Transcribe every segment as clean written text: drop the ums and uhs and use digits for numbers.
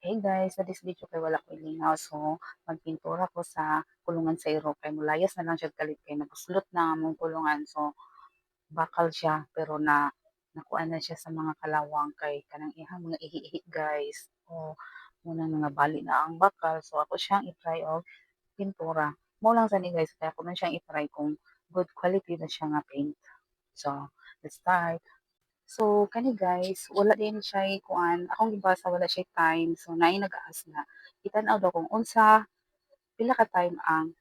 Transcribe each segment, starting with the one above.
Hey guys, sa this video kay wala ko lingaw. So, magpintura ko sa kulungan sa iro. Kay mulayas na lang siya kalit kay naguslot na among kulungan. So, bakal siya pero nakuha na siya sa mga kalawang kay kanang ihang mga ihi guys. O muna mga bali na ang bakal. So, ako siyang i-try og pintura. Mo lang sa ni guys, kaya ako na siyang i-try kung good quality na siya nga paint. So, let's start. So, kani guys, wala din siya kuan. Akong gibasa wala siya time. So, naay nag-aas na. Itan-aw daw kung unsa, pila ka time ang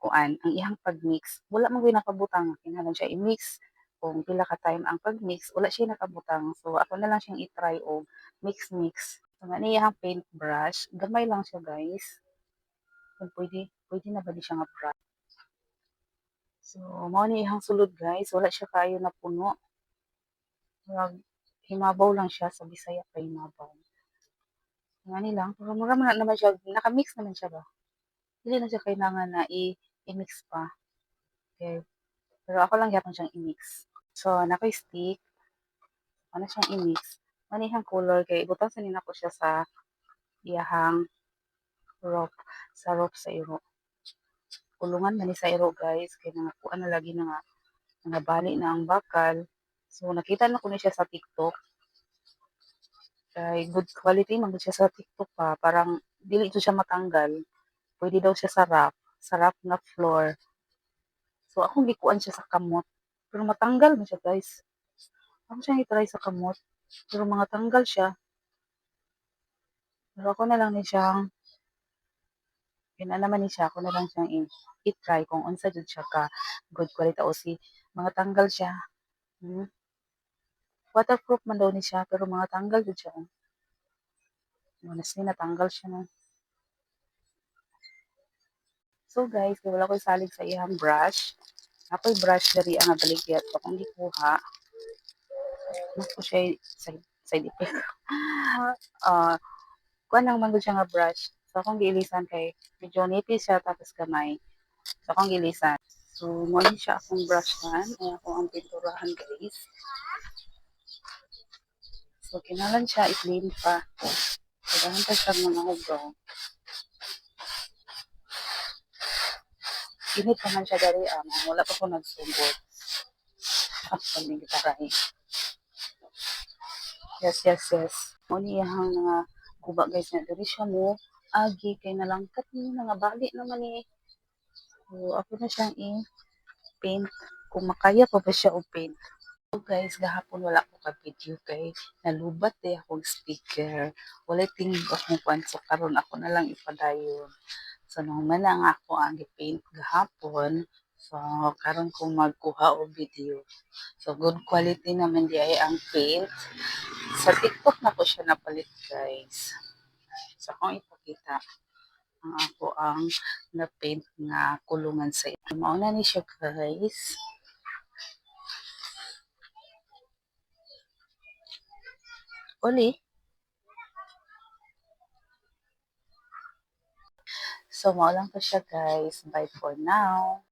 kuan, ang ihang pag-mix. Wala man gyud nakabutang. Kinahanglan siya i-mix. Kung pila ka time ang pag-mix, wala siya nakabutang. So, ako na lang siyang i-try og mix-mix. So, nga iyang paintbrush, gamay lang siya guys. Kung pwede na ba di siya nga brush. So, mao ni ihang sulod guys. Wala siya kayo na puno. Himabaw lang siya sa Bisaya pa himabaw. Ngani lang, pero mura man naman siya, naka-mix naman siya ba? Dili na siya kailangan na i-mix pa. Okay. Pero ako lang gyapon siyang i-mix. So, naka-stick, ano siyang i-mix. Manihang color kay ibutang sa nina ko siya sa iyahang rope, sa rope sa iro. Kulungan man ni sa iro guys, kay nangakuan na lagi na nga bali na ang bakal. So, nakita na ko ni siya sa TikTok. Kay good quality man gud siya sa TikTok pa. Parang dili ito siya matanggal. Pwede daw siya sa rough na floor. So, akong gikuan siya sa kamot. Pero matanggal man siya, guys. Ako siyang i-try sa kamot. Pero mga tanggal siya. Pero ako na lang ni siyang, yun na naman ni siya, ako na lang siyang i-try kung unsa jud siya ka good quality o si mga tanggal siya. Hmm? Waterproof man daw ni siya, pero mga tanggal jud siya. Honestly, natanggal siya no. So guys, kay wala ko'y salig sa iyang brush. Ako'y brush dari ang baligya. So, kung gikuha, mas ko siya side effect. uh, kuha lang man siya nga brush. So, akong giilisan kay medyo nipis siya tapos kamay. So, akong giilisan. So, mo siya akong brush man. Ay ako ang pinturahan guys. So, kinalan siya i-clean pa. So, dahil pa siya mga hugaw. Init naman siya dari wala pa ko nagsugod. Ako ng gitaray. Yes. Muna iyang mga guba guys na diri siya mo agi kay nalangkat ni nga bali naman ni. So, ako na siyang i-paint kung makaya pa ba siya og paint. So guys, gahapon wala ko ka video kay nalubat akong speaker. Wala tingog akong kwan so karon ako na lang ipadayon. So nung man lang ako ang i-paint gahapon, so karon ko magkuha og video. So good quality naman di ay ang paint. Sa TikTok na ko siya napalit guys. So akong ipakita ang ako ang na-paint nga kulungan sa ito. Mauna ni siya guys. Uli. So, maulang ko siya guys. Bye for now.